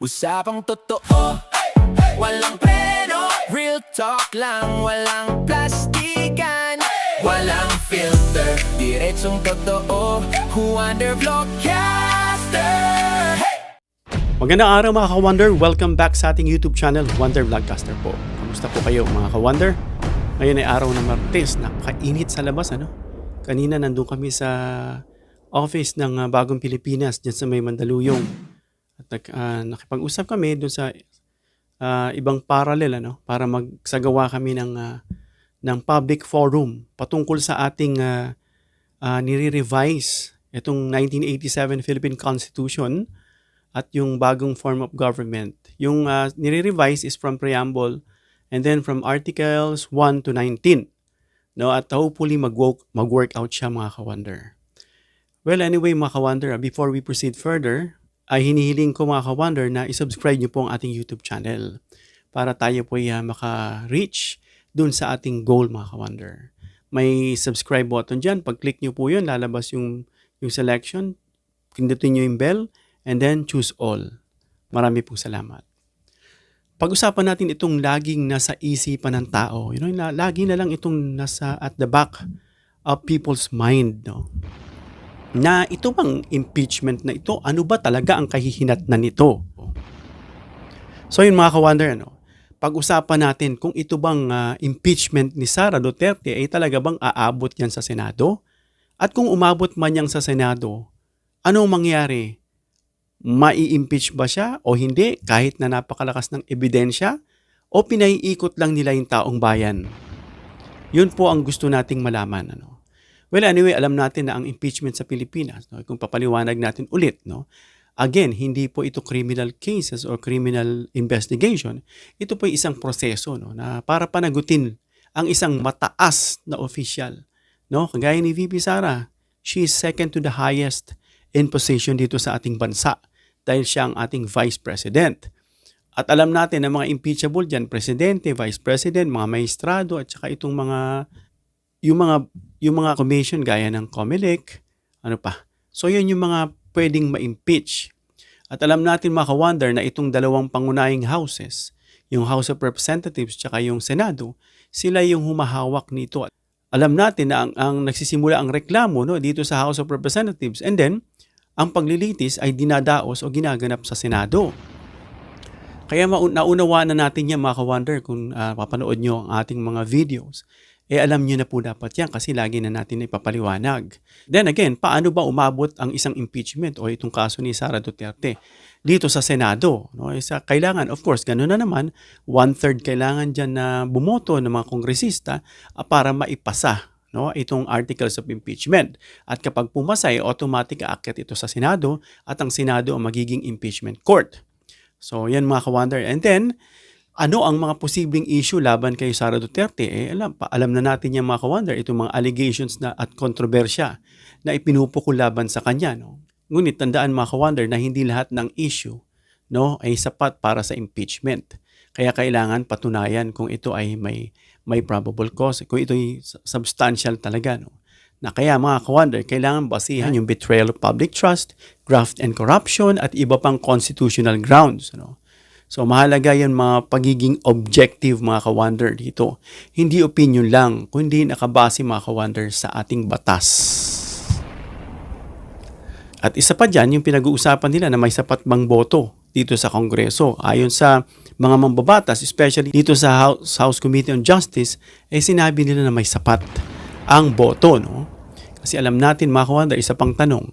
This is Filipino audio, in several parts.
Usapang totoo, walang preno. Real talk lang, walang plastikan. Walang filter, diretsong totoo. Wonder Vlogcaster. Magandang araw mga ka-Wonder! Welcome back sa ating YouTube channel, Wonder Vlogcaster po. Kamusta po kayo mga ka-Wonder? Ngayon ay araw ng Martes, napakainit sa labas ano? Kanina nandun kami sa office ng Bagong Pilipinas dyan sa may Mandaluyong. At nakipag-usap kami dun sa ibang parallel ano? Para magsagawa kami ng public forum patungkol sa ating nire-revise itong 1987 Philippine Constitution at yung bagong form of government. Yung nire-revise is from preamble and then from articles 1 to 19. No, at hopefully mag-work out siya mga ka-Wonder. Well, anyway mga ka-Wonder, before we proceed further, ay hinihiling ko mga ka-Wonder na isubscribe niyo po ang ating YouTube channel para tayo po ay maka-reach dun sa ating goal mga ka-Wonder. May subscribe button dyan. Pag-click niyo po yun, lalabas yung selection. Pindutin niyo yung bell. And then choose all. Marami pong salamat. Pag-usapan natin itong laging nasa isipan ng tao. You know, lagi na lang itong nasa at the back of people's mind. No? Na ito bang impeachment na ito, ano ba talaga ang kahihinatnan nito? So yun mga ka-Wonder, ano? Pag-usapan natin kung ito bang impeachment ni Sara Duterte ay talaga bang aabot yan sa Senado? At kung umabot man yan sa Senado, anong mangyari? Mai-impeach ba siya o hindi kahit na napakalakas ng ebidensya o pinaiikot lang nila yung taong bayan? Yun po ang gusto nating malaman. Ano? Well, anyway, alam natin na ang impeachment sa Pilipinas, no? Kung papaliwanag natin ulit, no? Again, hindi po ito criminal cases or criminal investigation. Ito po isang proseso no? Na para panagutin ang isang mataas na official. No? Kagaya ni VP Sara, she is second to the highest in position dito sa ating bansa dahil siya ang ating Vice President. At alam natin na mga impeachable dyan, Presidente, Vice President, mga maestrado at saka itong yung mga commission gaya ng COMELEC, ano pa. So yun yung mga pwedeng ma-impeach. At alam natin mga ka-Wonder na itong dalawang pangunahing houses, yung House of Representatives at saka yung Senado, sila yung humahawak nito. Alam natin na ang nagsisimula ang reklamo no, dito sa House of Representatives and then ang paglilitis ay dinadaos o ginaganap sa Senado. Kaya naunawaan na natin yan mga ka-Wonder kung papanood nyo ang ating mga videos. Alam nyo na po dapat yan kasi lagi na natin ipapaliwanag. Then again, paano ba umabot ang isang impeachment o itong kaso ni Sara Duterte dito sa Senado? No? Kailangan, of course, gano'n na naman, 1/3 kailangan dyan na bumoto ng mga kongresista para maipasa no, itong articles of impeachment. At kapag pumasa ay automatic aakyat ito sa Senado at ang Senado ang magiging impeachment court. So yan mga ka-Wonder. And then, ano ang mga posibleng issue laban kay Sara Duterte? Alam na natin yan mga ka-Wonder, itong mga allegations na at kontrobersya na ipinupukol laban sa kanya. No? Ngunit tandaan mga ka-Wonder na hindi lahat ng issue no, ay sapat para sa impeachment. Kaya kailangan patunayan kung ito ay may probable cause, kung ito ay substantial talaga. No? Na kaya mga ka-Wonder, kailangan basihan yung betrayal of public trust, graft and corruption, at iba pang constitutional grounds. No? So mahalaga yan mga pagiging objective mga ka-Wonder dito. Hindi opinion lang, kundi nakabase mga ka-Wonder sa ating batas. At isa pa dyan, yung pinag-uusapan nila na may sapat bang boto dito sa Kongreso. Ayon sa mga mambabatas, especially dito sa House Committee on Justice, sinabi nila na may sapat ang boto. No? Kasi alam natin mga ka-Wonder, isa pang tanong.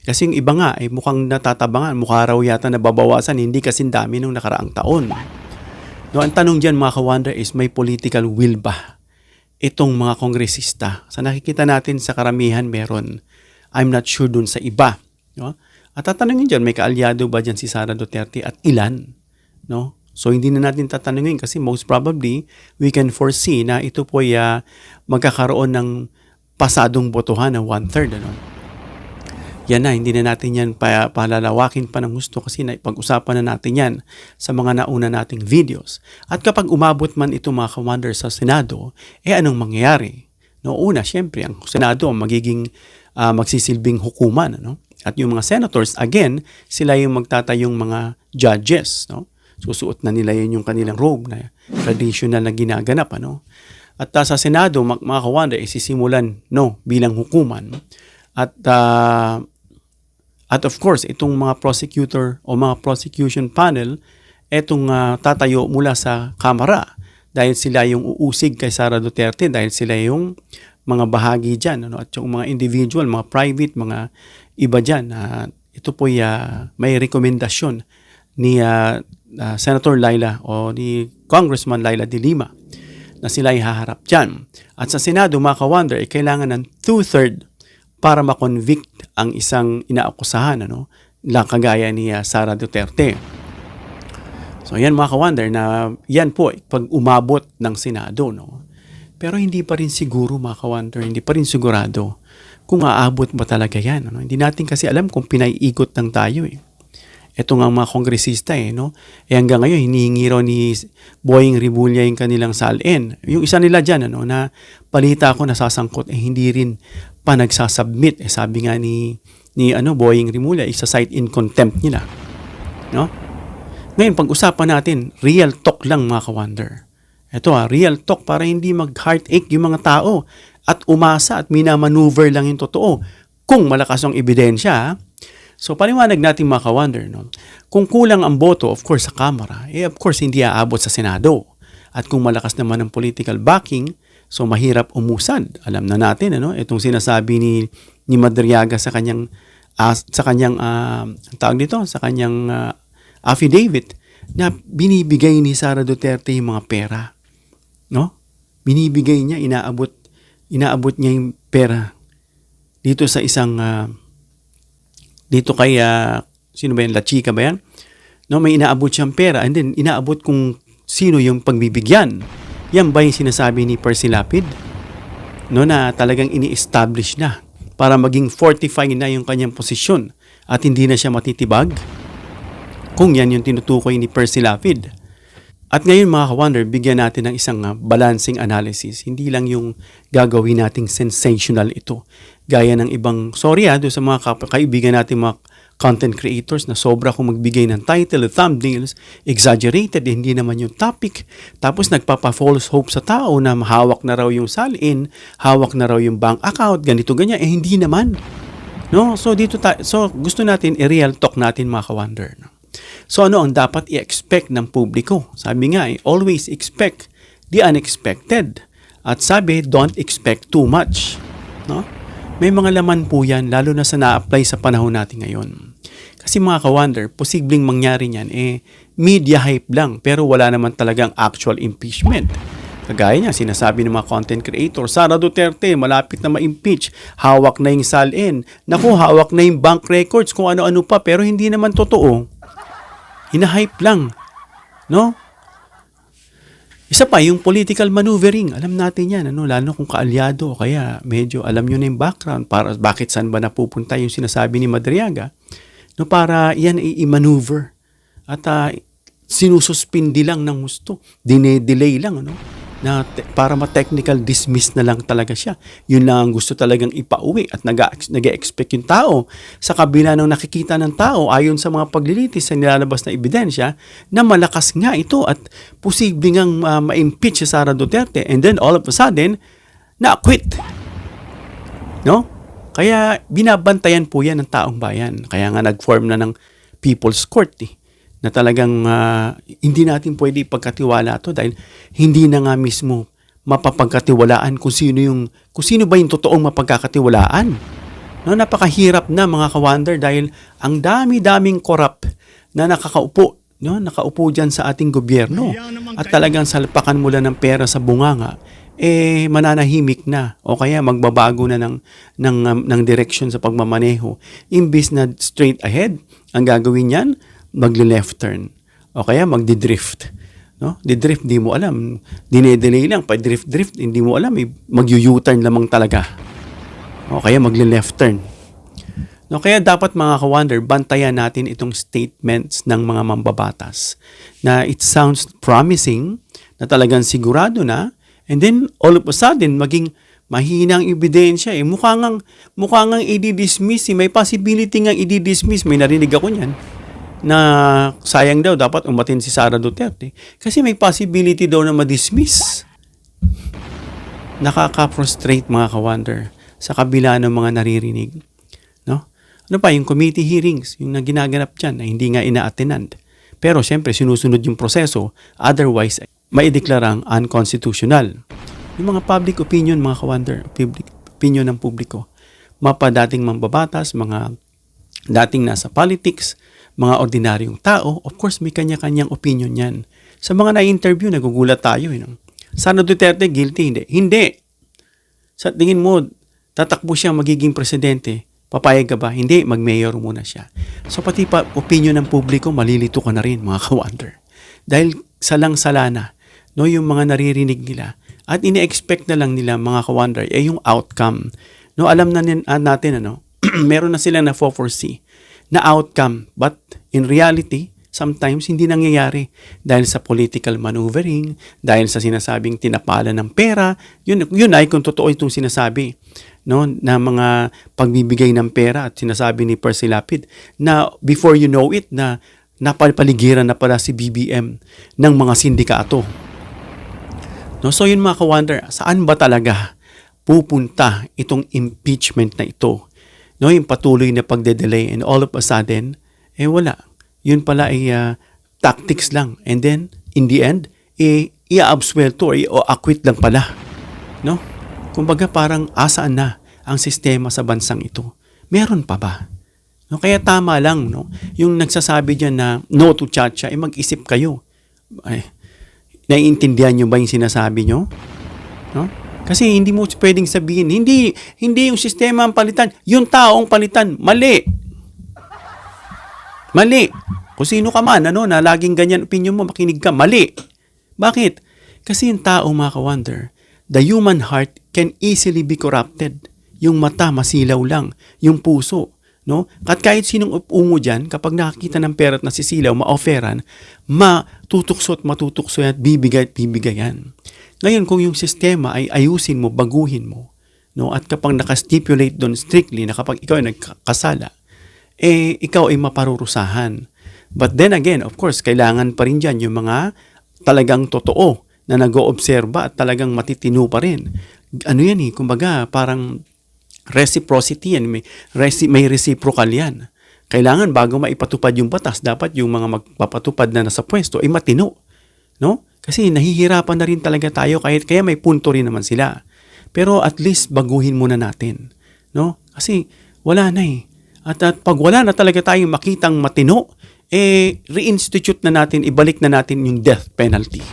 Kasi yung iba nga ay mukhang natatabangan, mukha raw yata nababawasan, hindi kasing dami nung nakaraang taon. No, ang tanong dyan mga ka-Wonder is may political will ba itong mga kongresista? Sa nakikita natin sa karamihan meron. I'm not sure dun sa iba. No? At tatanungin dyan, may kaalyado ba dyan si Sara Duterte at ilan? No? So hindi na natin tatanungin kasi most probably we can foresee na ito po ay magkakaroon ng pasadong botohan na 1/3. Ano? Yan na, hindi na natin yan palalawakin pa ng gusto kasi pag-usapan na natin yan sa mga nauna nating videos. At kapag umabot man ito mga ka-Wonder sa Senado, anong mangyayari? No, una, syempre, ang Senado ang magiging magsisilbing hukuman. Ano? At yung mga senators, again, sila yung magtatayong mga judges. No? Susuot na nila yun yung kanilang robe na traditional na ginaganap. Ano? At sa Senado, mga kawanda, isisimulan bilang hukuman. At of course, itong mga prosecutor o mga prosecution panel, itong tatayo mula sa Kamara dahil sila yung uusig kay Sara Duterte, dahil sila yung mga bahagi dyan. At yung mga individual, mga private, mga iba dyan. Ito po may rekomendasyon ni Senator Laila o ni Congressman Laila de Lima na sila ay haharap dyan. At sa Senado, mga ka-wonder, kailangan ng 2/3 para makonvict ang isang inaakusahan, lang kagaya ni Sara Duterte. So yan mga ka-wonder, na yan po pag umabot ng Senado. Pero hindi pa rin siguro mga ka-wonder, hindi pa rin sigurado kung aabot ba talaga yan. Hindi natin kasi alam kung pinaiikot lang tayo. Ito nga mga kongresista hanggang ngayon hinihingi raw ni Boying Rimulya yung kanilang salin. Yung isa nila dyan na balita ko nasasangkot hindi rin pa nagsasubmit. Sabi nga ni Boying Rimulya, isa-cite in contempt nila. Ngayon pag-usapan natin, real talk lang mga ka-wonder. Ito real talk para hindi mag-heartache yung mga tao at umasa at minamaneuver lang yung totoo kung malakas ang ebidensya. So, paliwanag natin mga ka-wonder, kung kulang ang boto, of course, sa Kamara, of course, hindi aabot sa Senado. At kung malakas naman ang political backing, so mahirap umusad. Alam na natin, itong sinasabi ni Madriaga sa kanyang affidavit na binibigay ni Sara Duterte yung mga pera. Binibigay niya, inaabot niya yung pera dito sa isang dito kay sino ba yan? La Chica ba yan? May inaabot siyang pera and then inaabot kung sino yung pagbibigyan. Yan ba yung sinasabi ni Percy Lapid? Na talagang ini-establish na para maging fortify na yung kanyang posisyon at hindi na siya matitibag? Kung yan yung tinutukoy ni Percy Lapid. At ngayon mga ka-wonder, bigyan natin ng isang balancing analysis. Hindi lang yung gagawin nating sensational ito. Gaya ng ibang, doon sa mga kaibigan natin mga content creators na sobra kung magbigay ng title, thumbnails, exaggerated, hindi naman yung topic. Tapos nagpapa-false hope sa tao na hawak na raw yung salin, hawak na raw yung bank account, ganito, ganyan. Hindi naman. So gusto natin i-real talk natin mga ka-wonder. So ano ang dapat i-expect ng publiko? Sabi nga, always expect the unexpected. At sabi, don't expect too much. May mga laman po yan, lalo na sa na-apply sa panahon natin ngayon. Kasi mga ka-wonder, posibleng mangyari niyan, media hype lang, pero wala naman talagang actual impeachment. Kagaya niya, sinasabi ng mga content creator, Sara Duterte, malapit na ma-impeach, hawak na yung salin, hawak na yung bank records, kung ano-ano pa, pero hindi naman totoo. Hina-hype lang. Isa pa, yung political maneuvering. Alam natin yan, lalo kung kaalyado o kaya medyo alam nyo na yung background para bakit saan ba napupunta yung sinasabi ni Madriaga. Para yan i-maneuver. At sinususpindi lang ng gusto. Dine-delay lang, para ma-technical dismiss na lang talaga siya. Yun lang ang gusto talagang ipauwi at nag-expect yung tao sa kabila ng nakikita ng tao ayon sa mga paglilitis sa nilalabas na ebidensya na malakas nga ito at posible ngang ma-impeach si Sara Duterte and then all of a sudden na-acquit. Kaya binabantayan po yan ng taong bayan. Kaya nga nag-form na ng People's Court na talagang hindi natin pwede ipagkatiwala to dahil hindi na nga mismo mapapagkatiwalaan kung sino ba yung totoong mapagkakatiwalaan. Napakahirap na mga ka-wonder dahil ang dami-daming corrupt na nakaupo dyan sa ating gobyerno at talagang salpakan mula ng pera sa bunganga, mananahimik na o kaya magbabago na ng direction sa pagmamaneho. Imbis na straight ahead, ang gagawin niyan, magle-left turn o kaya magdi-drift. Di-drift, di mo alam. Dine-delay lang, pa-drift, hindi mo alam, mag-u-turn lamang talaga. O kaya magle-left turn. Kaya dapat mga ka-wonder, bantayan natin itong statements ng mga mambabatas na it sounds promising, na talagang sigurado na, and then all of a sudden, maging Mahina ang ebidensya eh. Mukha ngang i-dismiss eh. May possibility ngang i-dismiss. May narinig ako niyan na sayang daw dapat umatin si Sara Duterte. Kasi may possibility daw na ma-dismiss. Nakaka-frustrate mga ka-wonder sa kabila ng mga naririnig. No? Ano pa, yung committee hearings, yung ginaganap dyan na hindi nga ina-attendant. Pero siyempre, sinusunod yung proseso, otherwise, maideklarang unconstitutional. Yung mga public opinion, mga ka-wonder, public opinion ng publiko, mga dating mambabatas, mga dating nasa politics, mga ordinaryong tao, of course, may kanya-kanyang opinion yan. Sa mga na-interview, nagugulat tayo. Sara Duterte, guilty? Hindi. Hindi. Sa tingin mo, tatakbo siya magiging presidente, papayag ka ba? Hindi, mag-mayor muna siya. So pati pa opinion ng publiko, malilito ka na rin mga ka-wonder. Dahil salang-sala na, no, yung mga naririnig nila at ine-expect na lang nila mga ka-wonder ay yung outcome. No, alam na natin meron na silang na-foresee na outcome, but in reality, sometimes hindi nangyayari dahil sa political maneuvering, dahil sa sinasabing tinapalan ng pera. Yun ay kung totoo itong sinasabi, no, na mga pagbibigay ng pera at sinasabi ni Percy Lapid na before you know it na napapaligiran na pala si BBM ng mga sindikato. No, so yun mga ka-wonder, saan ba talaga pupunta itong impeachment na ito? No, yung patuloy na pagde-delay and all of a sudden, wala. Yun pala ay tactics lang. And then, in the end, i-absuelto o acquit lang pala. No? Kumbaga parang asaan na ang sistema sa bansang ito. Meron pa ba? No? Kaya tama lang, no? Yung nagsasabi dyan na no to chacha, mag-isip kayo. Ay, naiintindihan nyo ba yung sinasabi nyo? No? Kasi hindi mo pwedeng sabihin, hindi yung sistema ang palitan, yung taong palitan, mali. Mali. Kung sino ka man, na laging ganyan opinion mo, makinig ka, mali. Bakit? Kasi yung tao, mga ka-wonder, the human heart can easily be corrupted. Yung mata, masilaw lang. Yung puso, no? At kahit sinong upo dyan, kapag nakakita ng pera at nasisilaw, ma-offeran, matutukso at bibigayan. Ngayon, kung yung sistema ay ayusin mo, baguhin mo, no? At kapag nakastipulate doon strictly na kapag ikaw ay nagkasala, ikaw ay maparurusahan. But then again, of course, kailangan pa rin dyan yung mga talagang totoo na nag-oobserba at talagang matitino pa rin. Ano yan kumbaga parang reciprocity yan, may reciprocal yan. Kailangan bago maipatupad yung batas, dapat yung mga magpapatupad na nasa pwesto ay matino. No? Kasi nahihirapan na rin talaga tayo kaya may punto rin naman sila. Pero at least baguhin muna natin. No? Kasi wala na At pag wala na talaga tayong makitang matino, reinstitute na natin, ibalik na natin yung death penalty.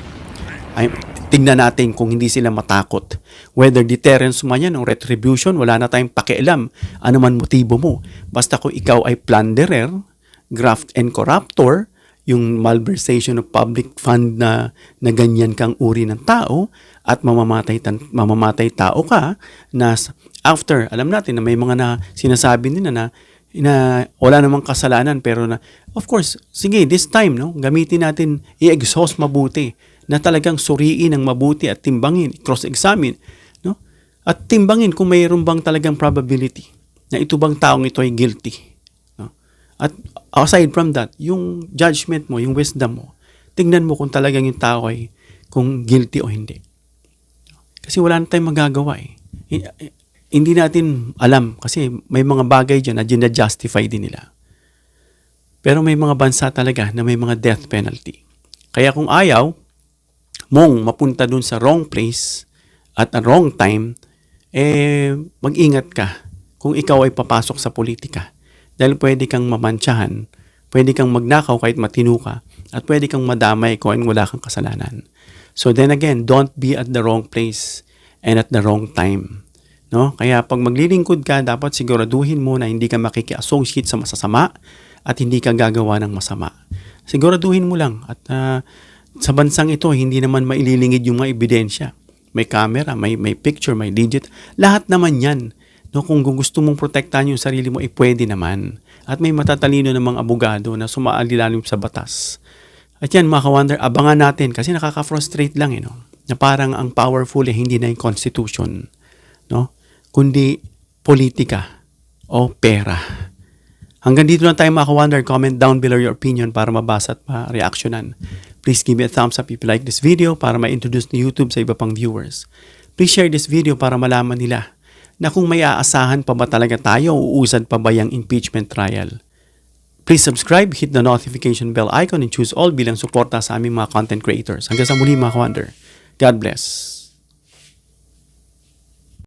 Tingnan natin kung hindi sila matakot. Whether deterrence man yan o retribution, wala na tayong pakialam. Ano man motibo mo. Basta kung ikaw ay plunderer, graft and corruptor, yung malversation of public fund na ganyan kang uri ng tao at mamamatay tao ka na after, alam natin na may mga na sinasabi nila na wala namang kasalanan pero na of course, sige, this time gamitin natin i-exhaust mabuti na talagang suriin ng mabuti at timbangin, cross-examine, no? At timbangin kung mayroon bang talagang probability na ito bang taong ito ay guilty. No? At aside from that, yung judgment mo, yung wisdom mo, tingnan mo kung talagang yung tao ay kung guilty o hindi. Kasi wala na tayong magagawa Hindi natin alam kasi may mga bagay dyan na gina-justify din nila. Pero may mga bansa talaga na may mga death penalty. Kaya kung ayaw mong mapunta dun sa wrong place at a wrong time, mag-ingat ka kung ikaw ay papasok sa politika. Dahil pwede kang mamantsahan, pwede kang magnakaw kahit matino ka, at pwede kang madamay kung wala kang kasalanan. So then again, don't be at the wrong place and at the wrong time. No? Kaya pag maglilingkod ka, dapat siguraduhin mo na hindi ka makiki-associate sa masasama at hindi ka gagawa ng masama. Siguraduhin mo lang. At sa bansang ito, hindi naman maililingid yung mga ebidensya. May camera, may picture, may digit. Lahat naman yan. No? Kung gusto mong protektahan yung sarili mo, pwede naman. At may matatalino ng mga abogado na sumaalilalim sa batas. At yan, mga ka-wonder, abangan natin kasi nakaka-frustrate lang. Na parang ang powerful hindi na yung constitution. no? Kundi politika o pera. Hanggang dito lang tayo mga ka-wonder. Comment down below your opinion para mabasa at ma-reactionan. Please give me a thumbs up if you like this video para ma-introduce ni YouTube sa iba pang viewers. Please share this video para malaman nila na kung may aasahan pa ba talaga tayo o uusad pa ba yung impeachment trial. Please subscribe, hit the notification bell icon and choose all bilang suporta sa aming mga content creators. Hanggang sa muli mga ka-wonder. God bless.